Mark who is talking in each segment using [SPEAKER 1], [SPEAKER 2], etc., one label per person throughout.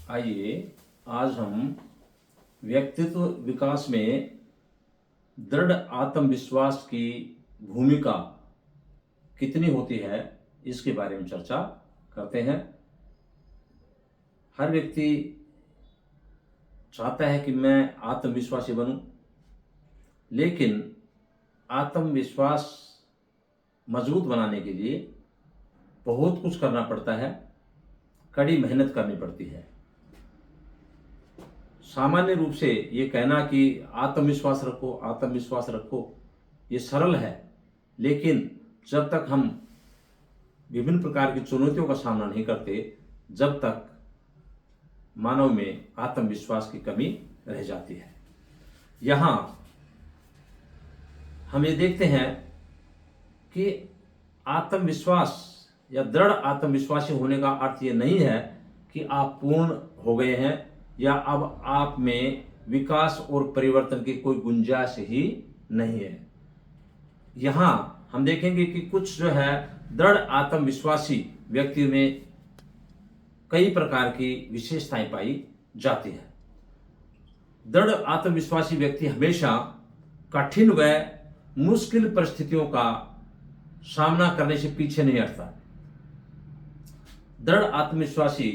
[SPEAKER 1] आइए आज हम व्यक्तित्व विकास में दृढ़ आत्मविश्वास की भूमिका कितनी होती है इसके बारे में चर्चा करते हैं। हर व्यक्ति चाहता है कि मैं आत्मविश्वासी बनूं, लेकिन आत्मविश्वास मजबूत बनाने के लिए बहुत कुछ करना पड़ता है, कड़ी मेहनत करनी पड़ती है। सामान्य रूप से ये कहना कि आत्मविश्वास रखो ये सरल है, लेकिन जब तक हम विभिन्न प्रकार की चुनौतियों का सामना नहीं करते, जब तक मानव में आत्मविश्वास की कमी रह जाती है। यहाँ हम ये देखते हैं कि आत्मविश्वास या दृढ़ आत्मविश्वासी होने का अर्थ ये नहीं है कि आप पूर्ण हो गए हैं या अब आप में विकास और परिवर्तन की कोई गुंजाइश ही नहीं है। यहाँ हम देखेंगे कि कुछ जो है दृढ़ आत्मविश्वासी व्यक्ति में कई प्रकार की विशेषताएं पाई जाती है। दृढ़ आत्मविश्वासी व्यक्ति हमेशा कठिन व मुश्किल परिस्थितियों का सामना करने से पीछे नहीं हटता। दृढ़ आत्मविश्वासी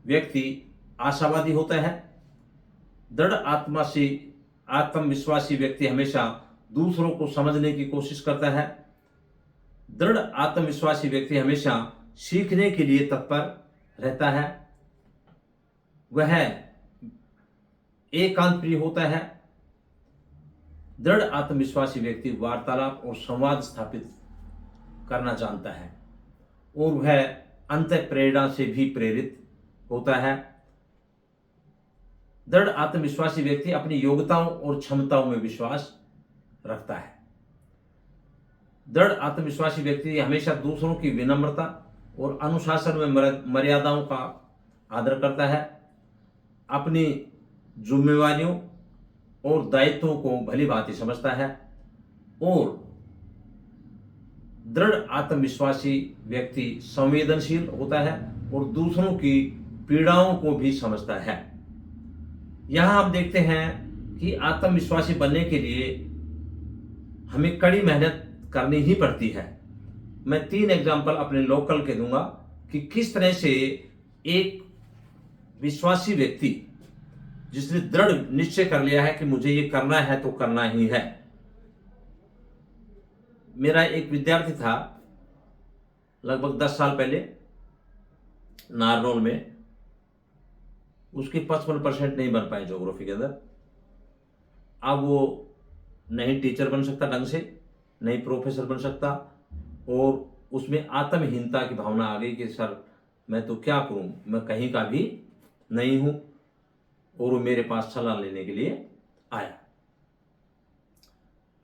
[SPEAKER 1] व्यक्ति आशावादी होता है। दृढ़ आत्मविश्वासी व्यक्ति हमेशा दूसरों को समझने की कोशिश करता है। दृढ़ आत्मविश्वासी व्यक्ति हमेशा सीखने के लिए तत्पर रहता है। वह एकांत प्रिय होता है। दृढ़ आत्मविश्वासी व्यक्ति वार्तालाप और संवाद स्थापित करना जानता है और वह अंतः प्रेरणा से भी प्रेरित होता है। दृढ़ आत्मविश्वासी व्यक्ति अपनी योग्यताओं और क्षमताओं में विश्वास रखता है। दृढ़ आत्मविश्वासी व्यक्ति हमेशा दूसरों की विनम्रता और अनुशासन में मर्यादाओं का आदर करता है। अपनी जिम्मेवारियों और दायित्वों को भली भांति समझता है और दृढ़ आत्मविश्वासी व्यक्ति संवेदनशील होता है और दूसरों की पीड़ाओं को भी समझता है। यहां हम देखते हैं कि आत्मविश्वासी बनने के लिए हमें कड़ी मेहनत करनी ही पड़ती है। मैं 3 एग्जाम्पल अपने लोकल के दूंगा कि किस तरह से एक विश्वासी व्यक्ति जिसने दृढ़ निश्चय कर लिया है कि मुझे ये करना है तो करना ही है। मेरा एक विद्यार्थी था लगभग 10 साल पहले नारनौल में, उसके 55% नहीं बन पाए ज्योग्राफी के अंदर। अब वो नहीं टीचर बन सकता ढंग से, नहीं प्रोफेसर बन सकता और उसमें आत्महीनता की भावना आ गई कि सर मैं तो क्या करूं, मैं कहीं का भी नहीं हूं। और वो मेरे पास सलाह लेने के लिए आया।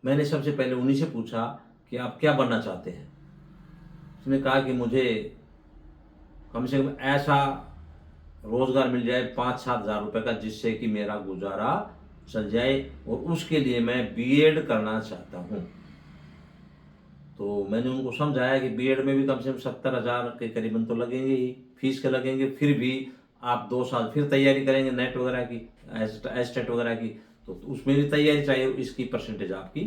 [SPEAKER 1] मैंने सबसे पहले उन्हीं से पूछा कि आप क्या बनना चाहते हैं। उसने कहा कि मुझे कम से कम ऐसा रोजगार मिल जाए 5-7 हज़ार रुपए का जिससे कि मेरा गुजारा चल जाए और उसके लिए मैं बीएड करना चाहता हूं। तो मैंने उनको समझाया कि बीएड में भी कम से कम 70,000 के करीबन तो लगेंगे ही, फीस के लगेंगे। फिर भी आप 2 साल फिर तैयारी करेंगे नेट वगैरह की, एस्टेट वगैरह की, तो उसमें भी तैयारी चाहिए। इसकी परसेंटेज आपकी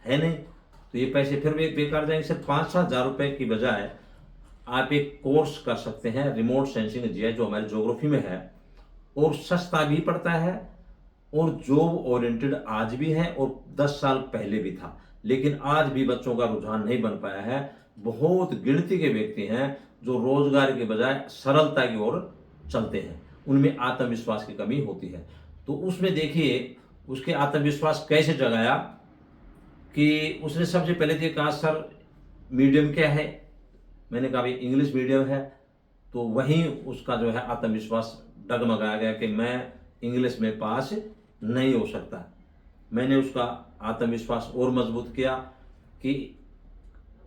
[SPEAKER 1] है नहीं, तो ये पैसे फिर भी बेकार जाएंगे। सिर्फ 5-7 हज़ार रुपए की बजाय आप एक कोर्स कर सकते हैं रिमोट सेंसिंग जीआई, जो हमारे ज्योग्राफी में है और सस्ता भी पड़ता है और जॉब ओरिएंटेड आज भी है और 10 साल पहले भी था, लेकिन आज भी बच्चों का रुझान नहीं बन पाया है। बहुत गिनती के व्यक्ति हैं जो रोजगार के बजाय सरलता की ओर चलते हैं, उनमें आत्मविश्वास की कमी होती है। तो उसमें देखिए उसके आत्मविश्वास कैसे जगाया कि उसने सबसे पहले तो कहा सर मीडियम क्या है। मैंने कहा भाई इंग्लिश मीडियम है। तो वहीं उसका जो है आत्मविश्वास डगमगाया गया कि मैं इंग्लिश में पास नहीं हो सकता। मैंने उसका आत्मविश्वास और मजबूत किया कि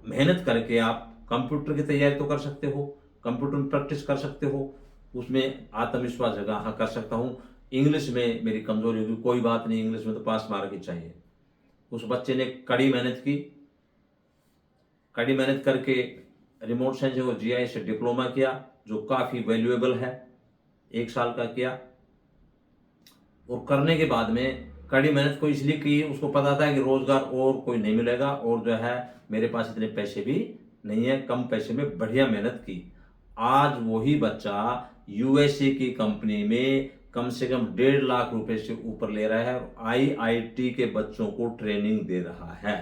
[SPEAKER 1] मेहनत करके आप कंप्यूटर की तैयारी तो कर सकते हो, कंप्यूटर में प्रैक्टिस कर सकते हो, उसमें आत्मविश्वास जगह हाँ कर सकता हूँ। इंग्लिश में मेरी कमजोरी होगी, कोई बात नहीं, इंग्लिश में तो पास मार्क ही चाहिए। उस बच्चे ने कड़ी मेहनत की, कड़ी मेहनत करके रिमोट सेंसिंग और जीआई से डिप्लोमा किया जो काफ़ी वैल्यूएबल है। 1 साल का किया, और करने के बाद में कड़ी मेहनत को इसलिए की, उसको पता था कि रोजगार और कोई नहीं मिलेगा, और जो है मेरे पास इतने पैसे भी नहीं है, कम पैसे में बढ़िया मेहनत की। आज वही बच्चा यूएसए की कंपनी में कम से कम 1.5 लाख रुपए से ऊपर ले रहा है, और आईआईटी के बच्चों को ट्रेनिंग दे रहा है,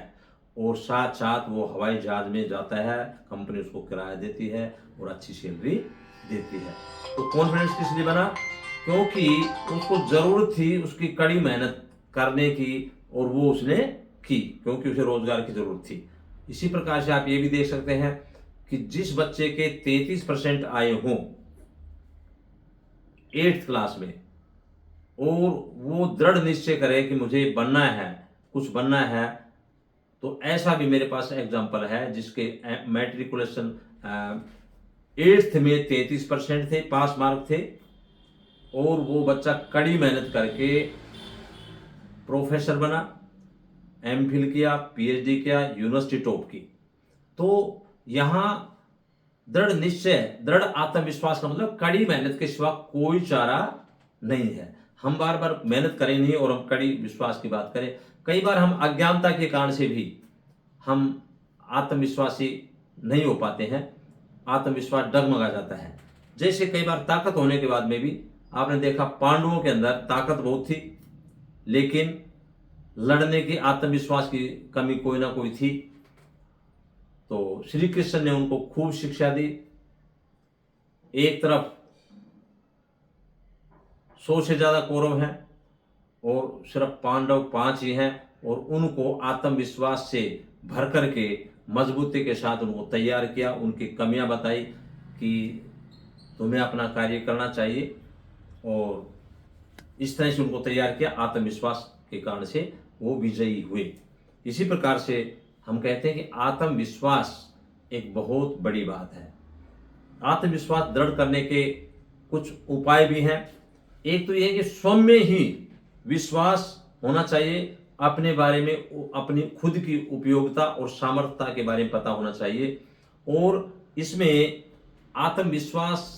[SPEAKER 1] और साथ साथ वो हवाई जहाज में जाता है, कंपनी उसको किराया देती है और अच्छी सैलरी देती है। तो कॉन्फिडेंस किस लिए बना? क्योंकि उसको जरूरत थी उसकी कड़ी मेहनत करने की, और वो उसने की, क्योंकि उसे रोजगार की जरूरत थी। इसी प्रकार से आप ये भी देख सकते हैं कि जिस बच्चे के 33% आए हों 8th क्लास में, और वो दृढ़ निश्चय करे कि मुझे बनना है, कुछ बनना है, तो ऐसा भी मेरे पास एग्जाम्पल है जिसके मैट्रिकुलेशन 8th में 33% थे, पास मार्क थे, और वो बच्चा कड़ी मेहनत करके प्रोफेसर बना, एमफिल किया, पीएचडी किया, यूनिवर्सिटी टॉप की। तो यहां दृढ़ निश्चय, दृढ़ आत्मविश्वास का मतलब कड़ी मेहनत के सिवा कोई चारा नहीं है। हम बार बार मेहनत करें नहीं और हम कड़ी विश्वास की बात करें, कई बार हम अज्ञानता के कारण से भी हम आत्मविश्वासी नहीं हो पाते हैं, आत्मविश्वास डगमगा जाता है। जैसे कई बार ताकत होने के बाद में भी आपने देखा पांडवों के अंदर ताकत बहुत थी, लेकिन लड़ने की आत्मविश्वास की कमी कोई ना कोई थी। तो श्री कृष्ण ने उनको खूब शिक्षा दी। एक तरफ 100 से ज्यादा कौरव हैं और सिर्फ पांडव 5 ही हैं, और उनको आत्मविश्वास से भर करके मजबूती के साथ उनको तैयार किया, उनकी कमियां बताई कि तुम्हें अपना कार्य करना चाहिए, और इस तरह से उनको तैयार किया। आत्मविश्वास के कारण से वो विजयी हुए। इसी प्रकार से हम कहते हैं कि आत्मविश्वास एक बहुत बड़ी बात है। आत्मविश्वास दृढ़ करने के कुछ उपाय भी हैं। एक तो यह है कि स्वयं में ही विश्वास होना चाहिए, अपने बारे में, अपनी खुद की उपयोगिता और सामर्थ्यता के बारे में पता होना चाहिए। और इसमें आत्मविश्वास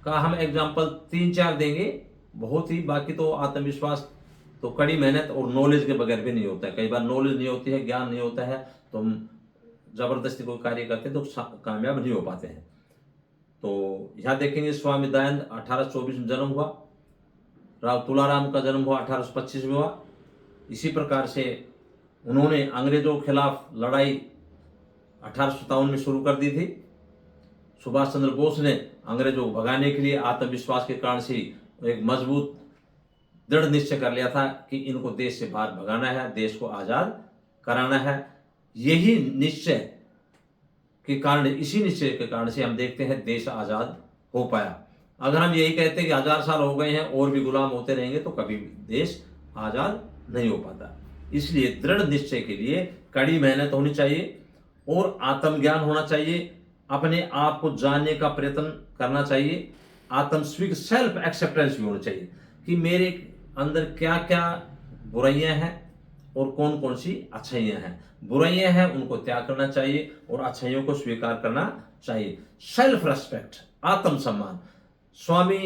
[SPEAKER 1] का हम एग्जाम्पल 3-4 देंगे बहुत ही, बाकी तो आत्मविश्वास तो कड़ी मेहनत और नॉलेज के बगैर भी नहीं होता है। कई बार नॉलेज नहीं होती है, ज्ञान नहीं होता है, तो हम जबरदस्ती कोई कार्य करते हैं तो कामयाब नहीं हो पाते हैं। तो यहाँ देखेंगे स्वामी दयानंद 1824 में जन्म हुआ, राव तुलाराम का जन्म हुआ 1825 में हुआ। इसी प्रकार से उन्होंने अंग्रेजों के खिलाफ लड़ाई 1857 में शुरू कर दी थी। सुभाष चंद्र बोस ने अंग्रेजों को भगाने के लिए आत्मविश्वास के कारण से एक मजबूत दृढ़ निश्चय कर लिया था कि इनको देश से बाहर भगाना है, देश को आजाद कराना है। यही निश्चय के कारण, इसी निश्चय के कारण से हम देखते हैं देश आजाद हो पाया। अगर हम यही कहते हैं कि 1000 साल हो गए हैं और भी गुलाम होते रहेंगे तो कभी भी देश आजाद नहीं हो पाता। इसलिए दृढ़ निश्चय के लिए कड़ी मेहनत होनी चाहिए और आत्मज्ञान होना चाहिए, अपने आप को जानने का प्रयत्न करना चाहिए, आत्मस्वीक सेल्फ एक्सेप्टेंस भी होना चाहिए कि मेरे अंदर क्या क्या बुराइयां हैं और कौन कौन सी अच्छाइयां हैं। बुराइयां हैं उनको त्याग करना चाहिए और अच्छाइयों को स्वीकार करना चाहिए। सेल्फ रेस्पेक्ट, आत्मसम्मान। स्वामी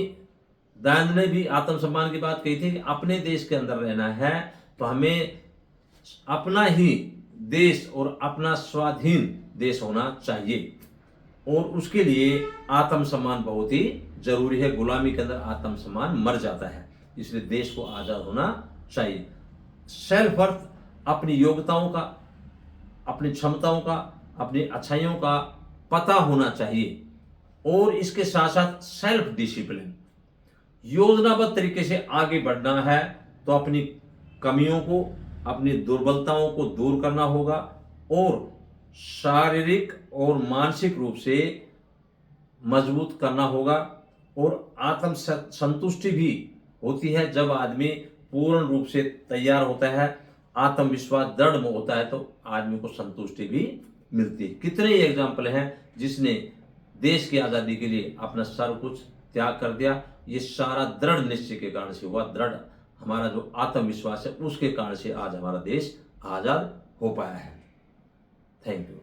[SPEAKER 1] दयानंद ने भी आत्मसम्मान की बात कही थी कि अपने देश के अंदर रहना है तो हमें अपना ही देश और अपना स्वाधीन देश होना चाहिए, और उसके लिए आत्मसम्मान बहुत ही जरूरी है। गुलामी के अंदर आत्मसम्मान मर जाता है, इसलिए देश को आजाद होना चाहिए। सेल्फ वर्थ, अपनी योग्यताओं का, अपनी क्षमताओं का, अपनी अच्छाइयों का पता होना चाहिए, और इसके साथ साथ सेल्फ डिसिप्लिन, योजनाबद्ध तरीके से आगे बढ़ना है तो अपनी कमियों को, अपनी दुर्बलताओं को दूर करना होगा, और शारीरिक और मानसिक रूप से मजबूत करना होगा। और आत्म संतुष्टि भी होती है जब आदमी पूर्ण रूप से तैयार होता है, आत्मविश्वास दृढ़ होता है तो आदमी को संतुष्टि भी मिलती है। कितने ही एग्जाम्पल हैं जिसने देश की आज़ादी के लिए अपना सर्व कुछ त्याग कर दिया। ये सारा दृढ़ निश्चय के कारण से हुआ। दृढ़ हमारा जो आत्मविश्वास है उसके कारण से आज हमारा देश आज़ाद हो पाया है। Thank you.